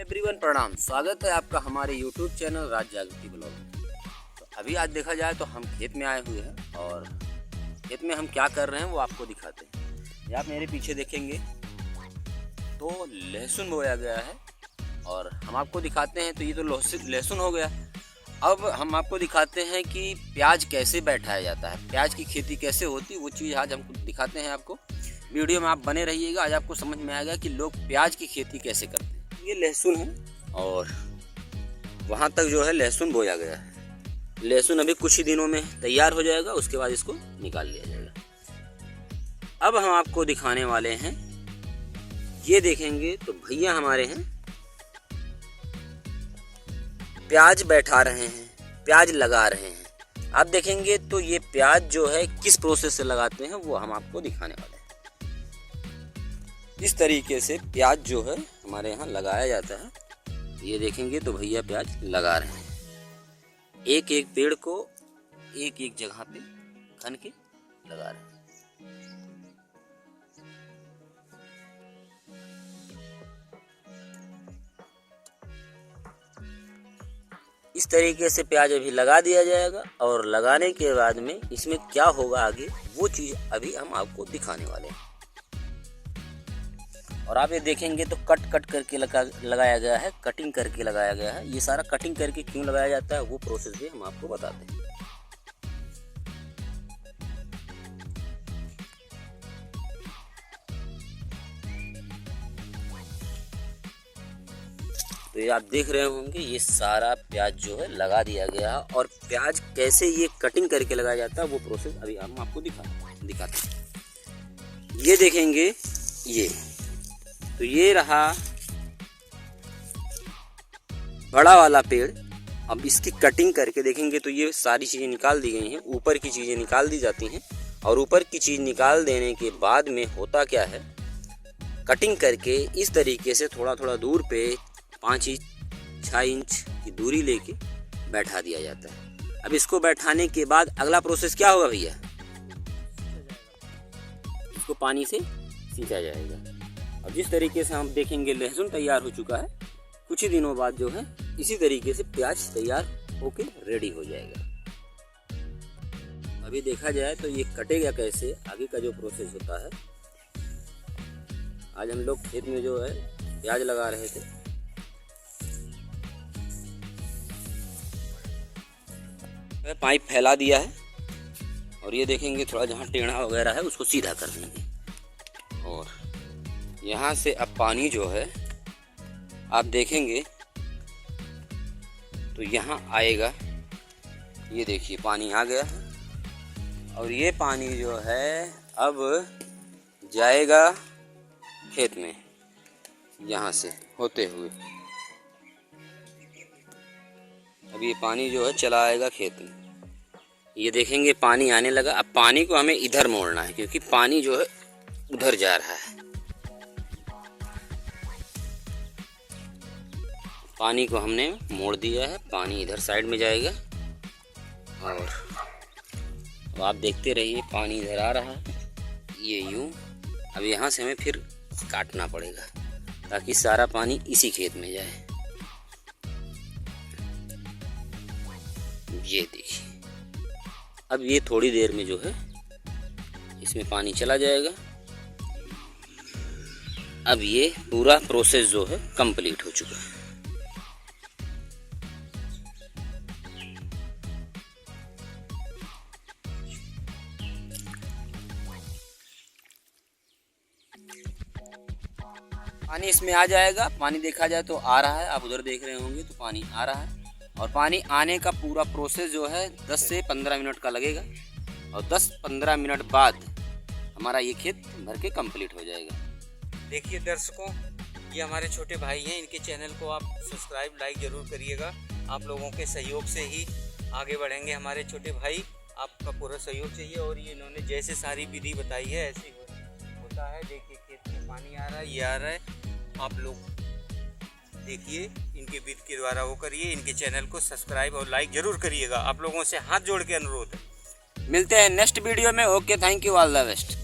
Everyone प्रणाम। स्वागत है आपका हमारे यूट्यूब चैनल राज जागृति ब्लॉग में। तो अभी आज देखा जाए तो हम खेत में आए हुए हैं और खेत में हम क्या कर रहे हैं वो आपको दिखाते हैं। ये आप मेरे पीछे देखेंगे तो लहसुन बोया गया है और हम आपको दिखाते हैं। तो ये तो लहसुन हो गया। अब हम आपको दिखाते हैं कि प्याज कैसे बैठाया जाता है, प्याज की खेती कैसे होती है, वो चीज़ आज हम दिखाते हैं आपको। वीडियो में आप बने रहिएगा, आज आपको समझ में आएगा कि लोग प्याज की खेती कैसे करते हैं। ये लहसुन है और वहाँ तक जो है लहसुन बोया गया है। लहसुन अभी कुछ ही दिनों में तैयार हो जाएगा, उसके बाद इसको निकाल लिया जाएगा। अब हम आपको दिखाने वाले हैं, ये देखेंगे तो भैया हमारे हैं प्याज बैठा रहे हैं, प्याज लगा रहे हैं। आप देखेंगे तो ये प्याज जो है किस प्रोसेस से लगाते हैं वो हम आपको दिखाने वाले हैं। इस तरीके से प्याज जो है हमारे यहाँ लगाया जाता है। ये देखेंगे तो भैया प्याज लगा रहे हैं, एक एक पेड़ को एक एक जगह पे खन के लगा रहे हैं। इस तरीके से प्याज अभी लगा दिया जाएगा और लगाने के बाद में इसमें क्या होगा आगे वो चीज़ अभी हम आपको दिखाने वाले हैं। और आप ये देखेंगे तो कट करके लगाया गया है, कटिंग करके लगाया गया है। ये सारा कटिंग करके क्यों लगाया जाता है वो प्रोसेस भी हम आपको बताते हैं। तो ये आप देख रहे होंगे ये सारा प्याज जो है लगा दिया गया है और प्याज कैसे ये कटिंग करके लगाया जाता है वो प्रोसेस अभी हम आपको दिखाते हैं। ये देखेंगे ये तो ये रहा बड़ा वाला पेड़। अब इसकी कटिंग करके देखेंगे तो ये सारी चीज़ें निकाल दी गई हैं, ऊपर की चीज़ें निकाल दी जाती हैं। और ऊपर की चीज़ निकाल देने के बाद में होता क्या है, कटिंग करके इस तरीके से थोड़ा थोड़ा दूर पे 5-6 इंच की दूरी लेके बैठा दिया जाता है। अब इसको बैठाने के बाद अगला प्रोसेस क्या होगा भैया, इसको पानी से सींचा जाएगा। और जिस तरीके से हम देखेंगे लहसुन तैयार हो चुका है, कुछ ही दिनों बाद जो है इसी तरीके से प्याज तैयार होके रेडी हो जाएगा। अभी देखा जाए तो ये कटेगा कैसे, आगे का जो प्रोसेस होता है। आज हम लोग खेत में जो है प्याज लगा रहे थे। पाइप फैला दिया है और ये देखेंगे थोड़ा जहाँ टेढ़ा वगैरह है उसको सीधा कर देंगे। और यहाँ से अब पानी जो है आप देखेंगे तो यहाँ आएगा। ये देखिए पानी आ गया है और ये पानी जो है अब जाएगा खेत में, यहाँ से होते हुए अब ये पानी जो है चला आएगा खेत में। ये देखेंगे पानी आने लगा। अब पानी को हमें इधर मोड़ना है क्योंकि पानी जो है उधर जा रहा है। पानी को हमने मोड़ दिया है, पानी इधर साइड में जाएगा। और अब आप देखते रहिए पानी इधर आ रहा है, ये यूं। अब यहाँ से हमें फिर काटना पड़ेगा ताकि सारा पानी इसी खेत में जाए। ये देखिए अब ये थोड़ी देर में जो है इसमें पानी चला जाएगा। अब ये पूरा प्रोसेस जो है कंप्लीट हो चुका है। पानी इसमें आ जाएगा। पानी देखा जाए तो आ रहा है, आप उधर देख रहे होंगे तो पानी आ रहा है। और पानी आने का पूरा प्रोसेस जो है 10 से 15 मिनट का लगेगा और 10-15 मिनट बाद हमारा ये खेत भर के कंप्लीट हो जाएगा। देखिए दर्शकों, ये हमारे छोटे भाई हैं, इनके चैनल को आप सब्सक्राइब लाइक ज़रूर करिएगा। आप लोगों के सहयोग से ही आगे बढ़ेंगे हमारे छोटे भाई, आपका पूरा सहयोग चाहिए। और ये इन्होंने जैसे सारी विधि बताई है ऐसे ही होता है। देखिए खेत में पानी आ रहा है, ये आ रहा है। आप लोग देखिए इनके विधि के द्वारा वो करिए। इनके चैनल को सब्सक्राइब और लाइक ज़रूर करिएगा। आप लोगों से हाथ जोड़ के अनुरोध है। मिलते हैं नेक्स्ट वीडियो में। Okay, thank you, all the best.